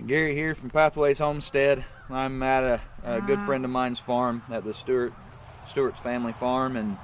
Gary here from Pathways Homestead. I'm at a good friend of mine's farm at the Stewart's family farm, and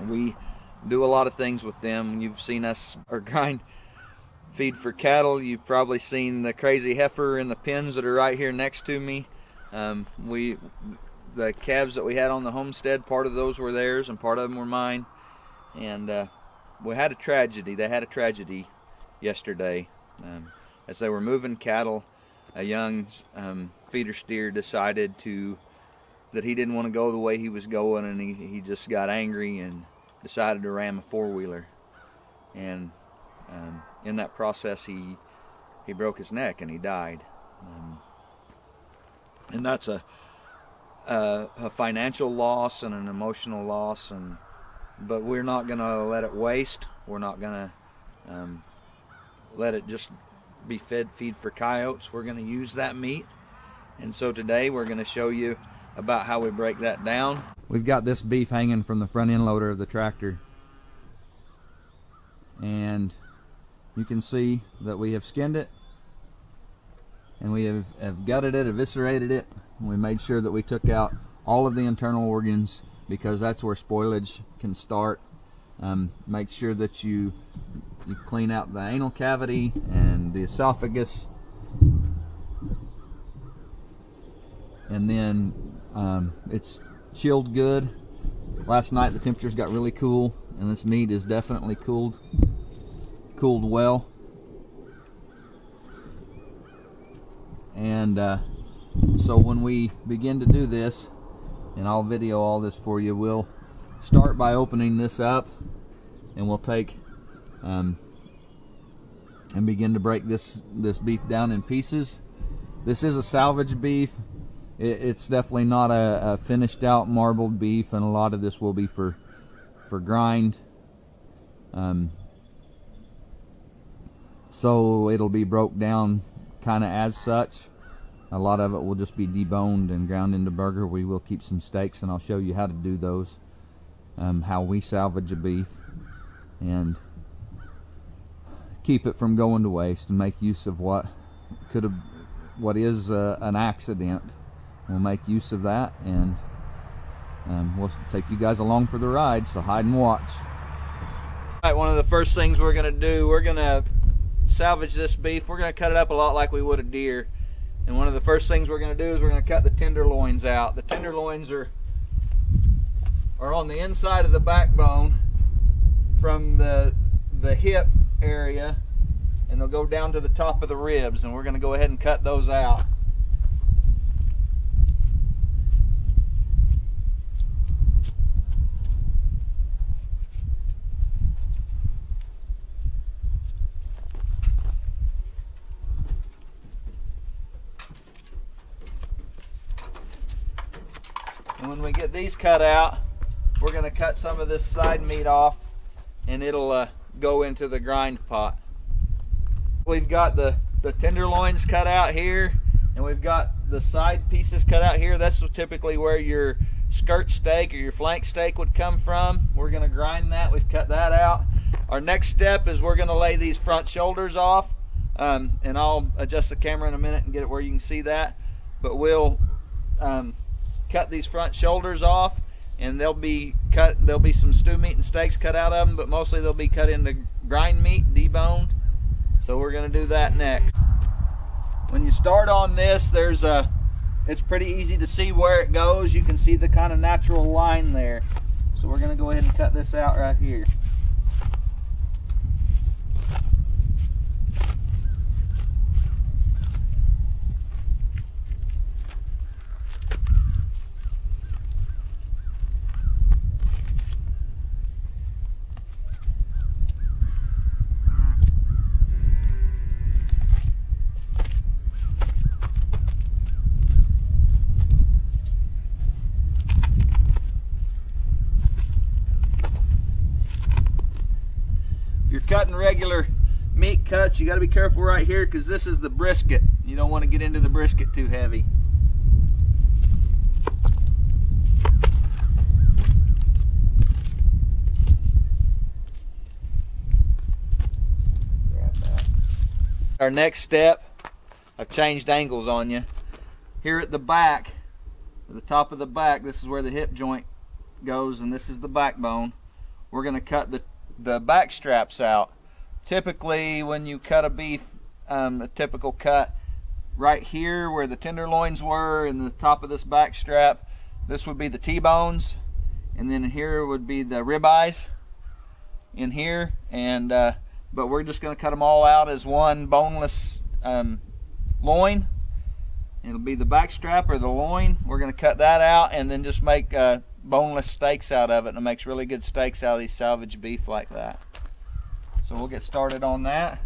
we do a lot of things with them. You've seen us grind feed for cattle. You've probably seen the crazy heifer in the pens that are right here next to me. The calves that we had on the homestead, part of those were theirs and part of them were mine. And we had a tragedy. They had a tragedy yesterday. As they were moving cattle, a young feeder steer decided that he didn't want to go the way he was going, and he just got angry and decided to ram a four-wheeler. And in that process, he broke his neck and he died. And that's a financial loss and an emotional loss, but we're not going to let it waste. We're not going to let it just be feed for coyotes. We're going to use that meat. And so today we're going to show you about how we break that down. We've got this beef hanging from the front end loader of the tractor, and you can see that we have skinned it, and we have gutted it, eviscerated it, and we made sure that we took out all of the internal organs, because that's where spoilage can start. Make sure that you clean out the anal cavity and the esophagus, and then it's chilled good. Last night the temperatures got really cool, and this meat is definitely cooled well. And so when we begin to do this, and I'll video all this for you, we'll start by opening this up, and we'll take and begin to break this beef down in pieces. This is a salvage beef. It's definitely not a finished out marbled beef, and a lot of this will be for grind. So it'll be broke down kind of as such. A lot of it will just be deboned and ground into burger. We will keep some steaks, and I'll show you how to do those, how we salvage a beef and keep it from going to waste, and make use of what is an accident. We'll make use of that, and we'll take you guys along for the ride, so hide and watch. Alright, one of the first things we're going to do, we're going to salvage this beef. We're going to cut it up a lot like we would a deer. And one of the first things we're going to do is we're going to cut the tenderloins out. The tenderloins are on the inside of the backbone from the hip area, and they'll go down to the top of the ribs, and we're going to go ahead and cut those out. And when we get these cut out, we're going to cut some of this side meat off, and it'll go into the grind pot. We've got the tenderloins cut out here, and we've got the side pieces cut out here. That's typically where your skirt steak or your flank steak would come from. We're going to grind that. We've cut that out. Our next step is we're going to lay these front shoulders off, and I'll adjust the camera in a minute and get it where you can see that. But we'll cut these front shoulders off, and there'll be some stew meat and steaks cut out of them, but mostly they'll be cut into grind meat, deboned. So we're going to do that next. When you start on this, it's pretty easy to see where it goes. You can see the kind of natural line there. So we're going to go ahead and cut this out right here. Cutting regular meat cuts, you got to be careful right here, because this is the brisket. You don't want to get into the brisket too heavy. Our next step I've changed angles on you. Here at the back, at the top of the back, this is where the hip joint goes, and this is the backbone. We're going to cut the back straps out. Typically, when you cut a beef, a typical cut right here where the tenderloins were and the top of this back strap, this would be the T-bones, and then here would be the ribeyes in here, and but we're just going to cut them all out as one boneless loin. It'll be the back strap or the loin. We're going to cut that out and then just make boneless steaks out of it, and it makes really good steaks out of these salvage beef like that. So we'll get started on that.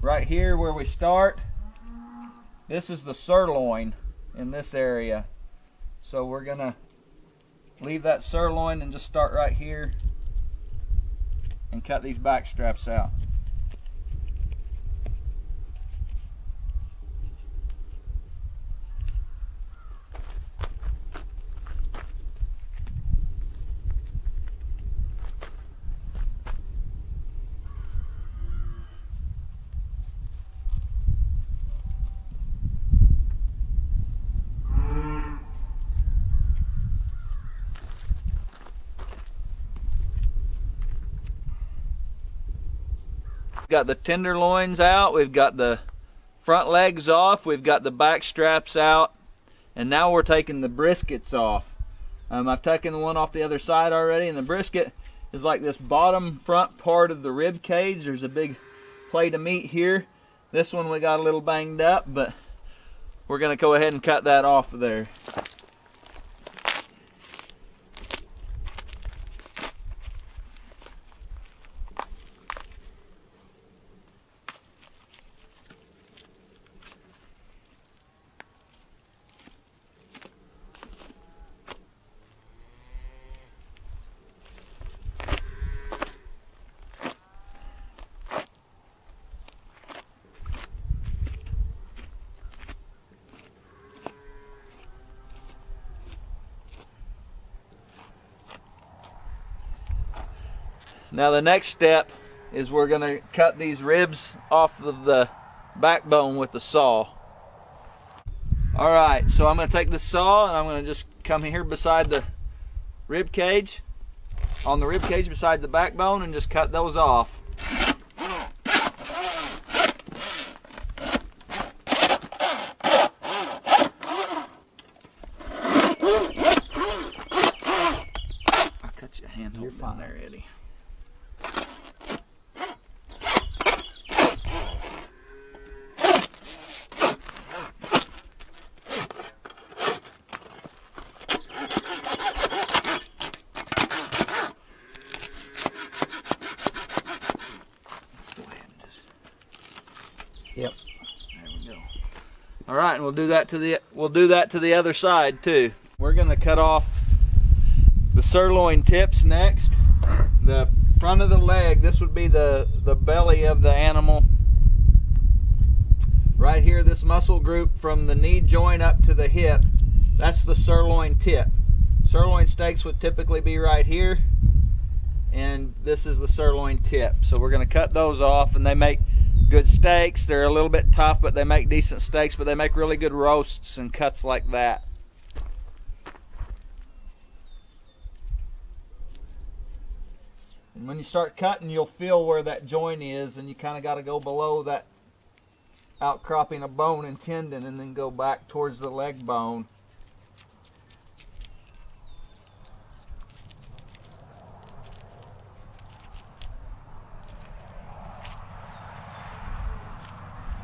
Right here where we start, this is the sirloin in this area. So we're going to leave that sirloin and just start right here and cut these back straps out. Got the tenderloins out, we've got the front legs off, we've got the back straps out, and now we're taking the briskets off. I've taken the one off the other side already, and the brisket is like this bottom front part of the rib cage. There's a big plate of meat here. This one we got a little banged up, but we're going to go ahead and cut that off of there. Now the next step is we're going to cut these ribs off of the backbone with the saw. Alright, so I'm going to take the saw and I'm going to just come here beside the rib cage, on the rib cage beside the backbone, and just cut those off. I'll cut your hand hold down there, Eddie. Yep. There we go. All right, and we'll do that to the other side too. We're going to cut off the sirloin tips next. The front of the leg, this would be the belly of the animal. Right here, this muscle group from the knee joint up to the hip, that's the sirloin tip. Sirloin steaks would typically be right here, and this is the sirloin tip. So we're going to cut those off, and they make good steaks. They're a little bit tough, but they make decent steaks, but they make really good roasts and cuts like that. And when you start cutting, you'll feel where that joint is, and you kind of got to go below that outcropping of bone and tendon and then go back towards the leg bone.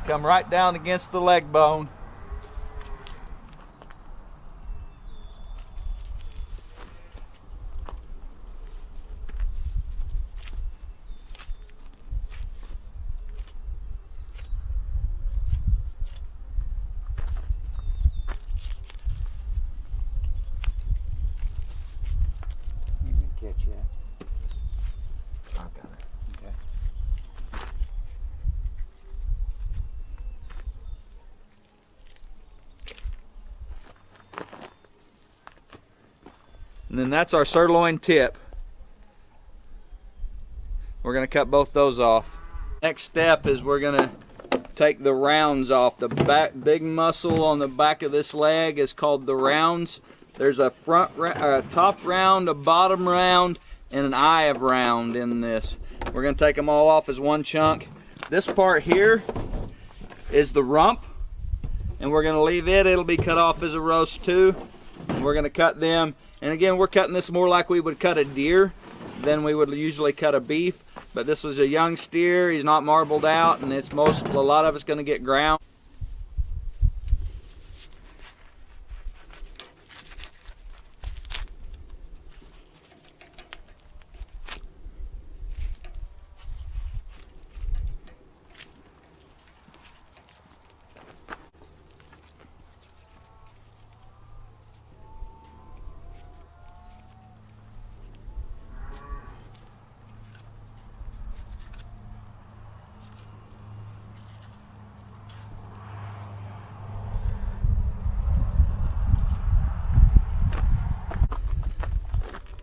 Come right down against the leg bone. You can catch that. I got it. Okay. And then that's our sirloin tip. We're going to cut both those off. Next step is we're going to take the rounds off. The big muscle on the back of this leg is called the rounds. There's a top round, a bottom round, and an eye of round in this. We're going to take them all off as one chunk. This part here is the rump, and we're going to leave it. It'll be cut off as a roast too. And we're going to cut them. And again, we're cutting this more like we would cut a deer than we would usually cut a beef. But this was a young steer. He's not marbled out, and a lot of it's going to get ground.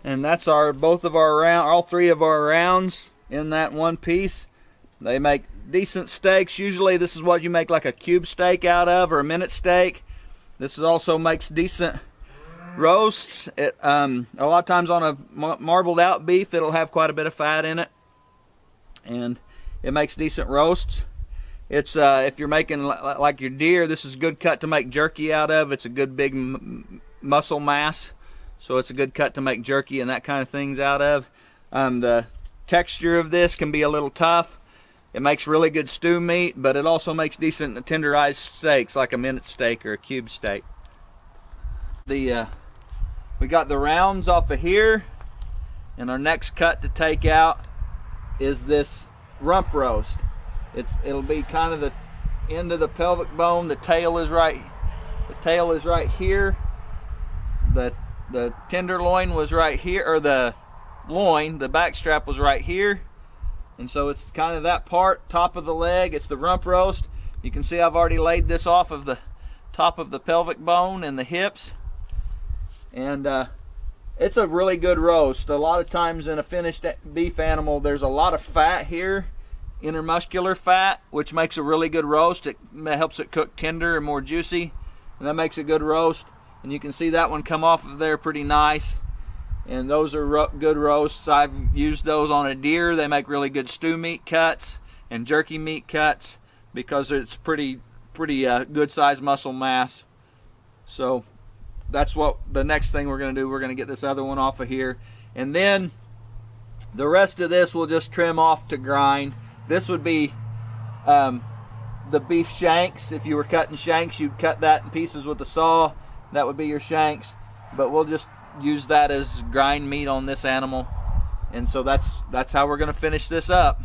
And that's all three of our rounds in that one piece. They make decent steaks. Usually this is what you make like a cube steak out of, or a minute steak. This also makes decent roasts. A lot of times on a marbled out beef, it'll have quite a bit of fat in it, and it makes decent roasts. It's if you're making like your deer, this is a good cut to make jerky out of. It's a good big muscle mass. So it's a good cut to make jerky and that kind of things out of. The texture of this can be a little tough. It makes really good stew meat, but it also makes decent tenderized steaks like a minute steak or a cube steak. We got the rounds off of here, and our next cut to take out is this rump roast. It'll be kind of the end of the pelvic bone. The tail is right here. The tenderloin was right here, or the loin, the back strap was right here. And so it's kind of that part, top of the leg. It's the rump roast. You can see I've already laid this off of the top of the pelvic bone and the hips. And it's a really good roast. A lot of times in a finished beef animal, there's a lot of fat here, intermuscular fat, which makes a really good roast. It helps it cook tender and more juicy, and that makes a good roast. And you can see that one come off of there pretty nice. And those are good roasts. I've used those on a deer. They make really good stew meat cuts and jerky meat cuts because it's pretty good sized muscle mass. So that's what the next thing we're going to do. We're going to get this other one off of here. And then the rest of this we'll just trim off to grind. This would be the beef shanks. If you were cutting shanks, you'd cut that in pieces with a saw. That would be your shanks, but we'll just use that as grind meat on this animal. And so that's how we're going to finish this up.